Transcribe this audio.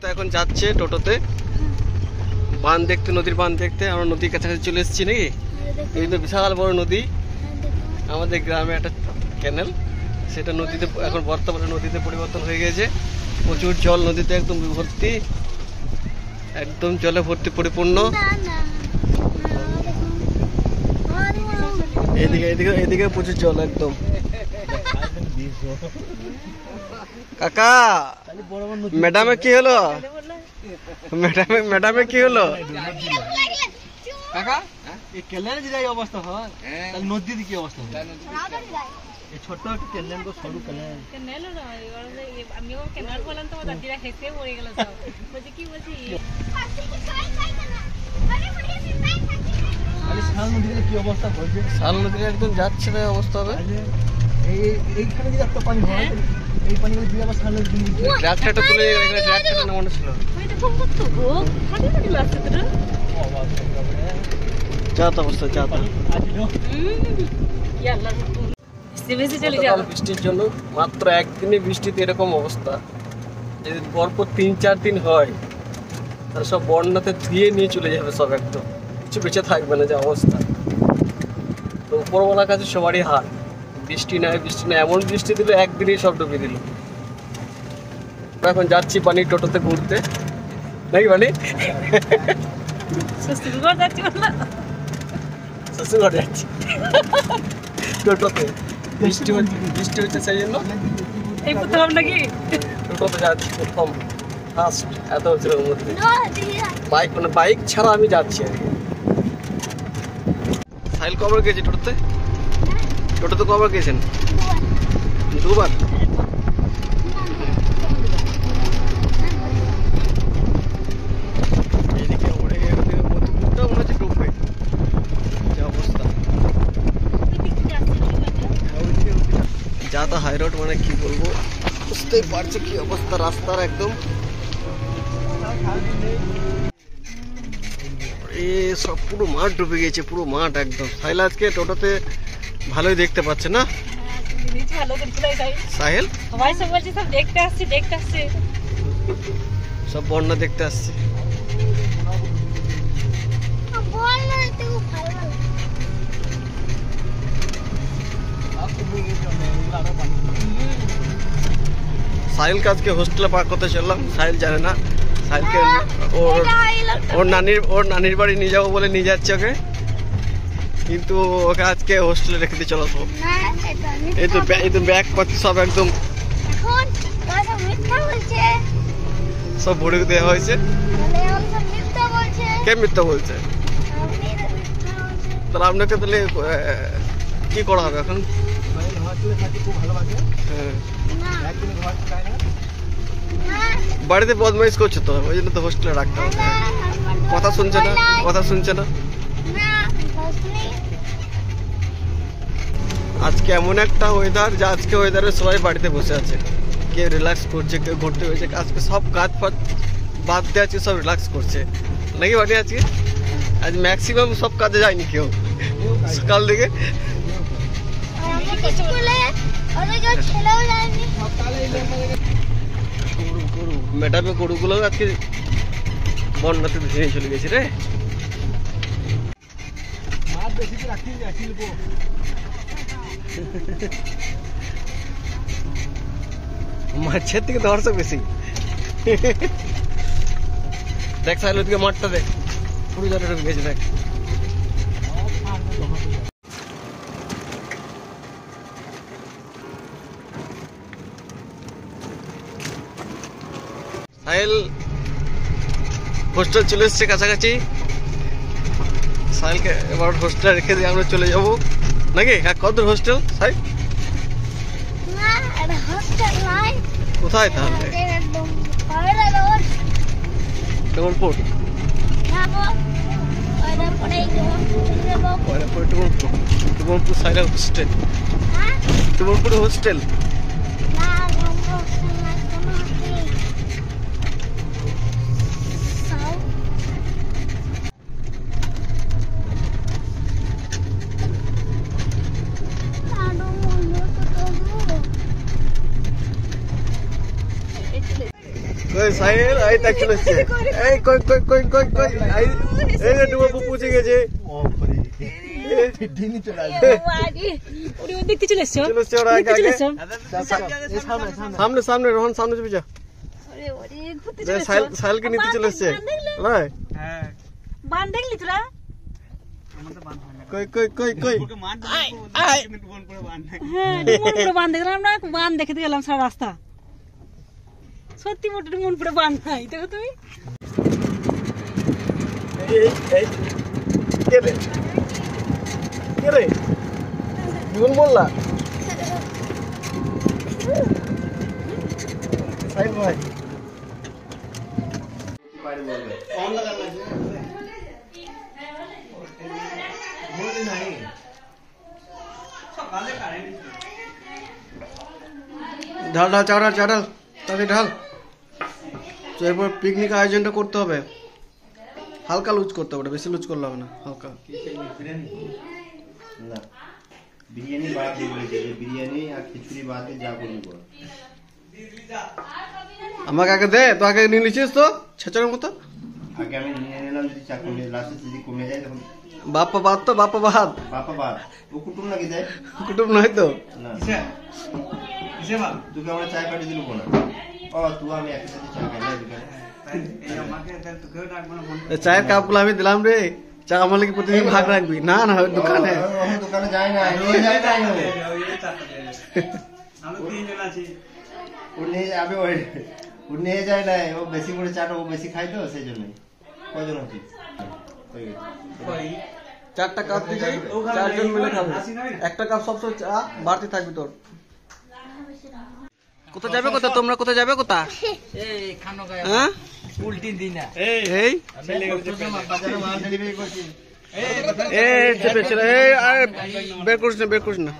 তো এখন যাচ্ছে টোটোতে বাঁধ দেখতে, নদীর বাঁধ দেখতে। আমরা নদীর কাছাকাছি চলে এসেছি নাকি? এই তো বিশাল বড় নদী, আমাদের গ্রামে একটা ক্যানেল, সেটা নদীতে এখন বর্তমানে নদীতে পরিবর্তন হয়ে গেছে। প্রচুর জল নদীতে, একদম ভর্তি, একদম জলে ভর্তি পরিপূর্ণ। এদিকে এদিকে এদিকে প্রচুর জল একদম। কাকা, ম্যাডামে কি হলো? ম্যাডামে কি হলো? কাকা এই ক্যানেল যে এই অবস্থা হয়, তাহলে নদীতে কি অবস্থা হবে? এই ছোট একটা ক্যানেল, তো সরু ক্যানেল। ক্যানেল নয়, আমিও ক্যানেল বললাম তো দাদিরা হেসে পড়ে গেল সব। বলছি কি বলছি, আরে শাল নদীতে কি অবস্থা হচ্ছে? শাল নদীতে একদম যাচ্ছে না অবস্থা হবে। এইখানে যে একটা পানি হয়, এই পানিগুলো দিয়ে আবার শাল নদী ট্রাক্টরটা তুলে এখানে ট্রাক্টরটা নামানো ছিল। এটা খুব কত গো ফাটি ফাটি লাগছে তো। যাতা অবস্থা যাতা। কি আল্লাহ বেশি চলে যাবে বৃষ্টির জন্য। মাত্র একদিনে বৃষ্টিতে এরকম অবস্থা। যদি পরপর ৩-৪ দিন হয়, তাহলে সব বন্যাতে ধুয়ে নিয়ে চলে যাবে সব, একদম কিছু বেঁচে থাকবে না যে অবস্থা। তো উপরওয়ালার কাছে সবারই হার, বৃষ্টি নাই বৃষ্টি নাই, এমন বৃষ্টি দিল একদিনেই সব ডুবিয়ে দিল। এখন যাচ্ছি পানির টোটোতে ঘুরতে, নাকি পানি শ্বশুরঘর যাচ্ছি, শ্বশুরঘর যাচ্ছি টোটোতে। বৃষ্টি হচ্ছে সেই জন্য এই প্রথম নাকি টোটোতে যাচ্ছি, প্রথম ফার্স্ট। এত হচ্ছিল মধ্যে বাইক, মানে বাইক ছাড়া আমি যাচ্ছি আর কি। সাইল কবার গেছি টোটোতে? টোটোতে কবার গেছেন? দুবার। এইদিকে ওড়ে মধ্যপুরটা মনে হচ্ছে ডুববে, যে অবস্থা। যাতা হাই রোড, মানে কি বলবো, বুঝতেই পারছে কি অবস্থা রাস্তার একদম। সব পুরো মাঠ ডুবে গেছে, পুরো মাঠ একদম। সাহিল আজকে টোটোতে ভালোই দেখতে পাচ্ছে না? সাহিল সব বন্যা দেখতে আসছে। সাহিলকে আজকে হোস্টেলে পার্ক করতে চললাম। সাহিল জানে না, সাহিলকে ওর নানির বাড়ি নিয়ে যাবো বলে নিয়ে যাচ্ছে ওকে, কিন্তু ওকে আজকে হোস্টেলে রেখে দিয়ে চলো সব। এই তো ব্যাগ পাচ্ছি সব একদম সব ভরে দেওয়া হয়েছে। কে মিথ্যা বলছে? তাহলে আপনাকে তাহলে কি করা হবে এখন? বাড়িতে বদমাইশ করছে তো, ওই জন্য তো হোস্টেলে রাখতে হবে। কথা শুনছে না, কথা শুনছে না। আজকে এমন একটা ওয়েদার, যে আজকে ওয়েদারে সবাই বাড়িতে বসে আছে, কেউ রিল্যাক্স করছে, কেউ ঘুরতে হয়েছে। আজকে সব কাজ ফাজ বাদ দিয়ে আজকে সব রিল্যাক্স করছে নাকি বাড়ি? আজকে আজ ম্যাক্সিমাম সব কাজে যায়নি কেউ সকাল থেকে। ম্যাডামে গরুগুলো আজকে বন্যাতে ভেঙে চলে গেছে রে। মাছের থেকে দর্শক বেশি। দেখ সাইল ওদিকে মাঠটা দেখ, পুরো জলে ঢুকে গেছে দেখ। সাহিল হোস্টেল চলে এসছে কাছাকাছি। সাহিলকে এবার হোস্টেলে রেখে দিয়ে আমরা চলে যাবো নাকি? কত হোস্টেল সাহিল? কোথায় তাহলে? ডুমরপুর সাইল হোস্টেল, ডুমরপুরে হোস্টেল। সাহেল এই তাক চলে এসছে এই কই কই কই কই কই এই যে ডুবো পৌঁছে গেছে ডিনি চলে আসবে ওরে দেখতে চলে এসছো চলে এসছে ওরা আগে সামনে সামনে রোহন সামনে যাবি যা ওরে ওরে ঘুরতে চলে এসছো সাহেলকে নিতে চলে এসছে ভাই হ্যাঁ বান দেখলি তোরা কই কই কই কই হ্যাঁ ডুমন পুরো বান দেখলাম না বান দেখতে গেলাম সারা রাস্তা সত্যি মোটে ডুমন পুরো বান নাই দেখো তুমি এই এই কে রে জীবন বললা সাহেল ভাই ঢাল ঢাল চাড়াল চাড়াল তাদের ঢাল তো এরপর পিকনিক আয়োজনটা করতে হবে হালকা লুজ করতে হবে বেশি লুজ করলে হবে না হালকা না বিরিয়ানি বাদ দিয়ে বলেছে যে বিরিয়ানি আর খিচুড়ি বাদ দিয়ে যা করবি বল আমাকে আগে দে তো আগে নিয়ে নিছিস তো ছেচড়ের মতো আগে আমি নিয়ে নিলাম যদি চা কমে লাস্টে যদি কমে যায় তখন বাপ্পা বাদ তো বাপ্পা বাদ বাপা বাদ ও কুটুম নাকি দেয় কুটুম নয় তো না তোকে আমরা চায় পাঠিয়ে দিল না ও তুই আমি একসাথে চা খাই না দোকানে চায়ের কাপগুলো আমি দিলাম রে চা আমার কি প্রতিদিন ভাগ রাখবি না না দোকানে দোকানে যায় না নিয়ে যায় না ও নিয়ে যাবে ও নিয়ে যায় না ও বেশি করে চাটা ও বেশি খাই তো সেই জন্য কজন আছে চারটা কাপ দিছি চারজন মিলে খাবো একটা কাপ সবসময় চা বাড়তি থাকবি তোর কোথা যাবে কোথা তোমরা কোথা যাবে কোথা এই খানো গায় হ্যাঁ উল্টি দিনা এই মাল ডেলিভারি করছি এই চেপে চলে এই আর বের করিস না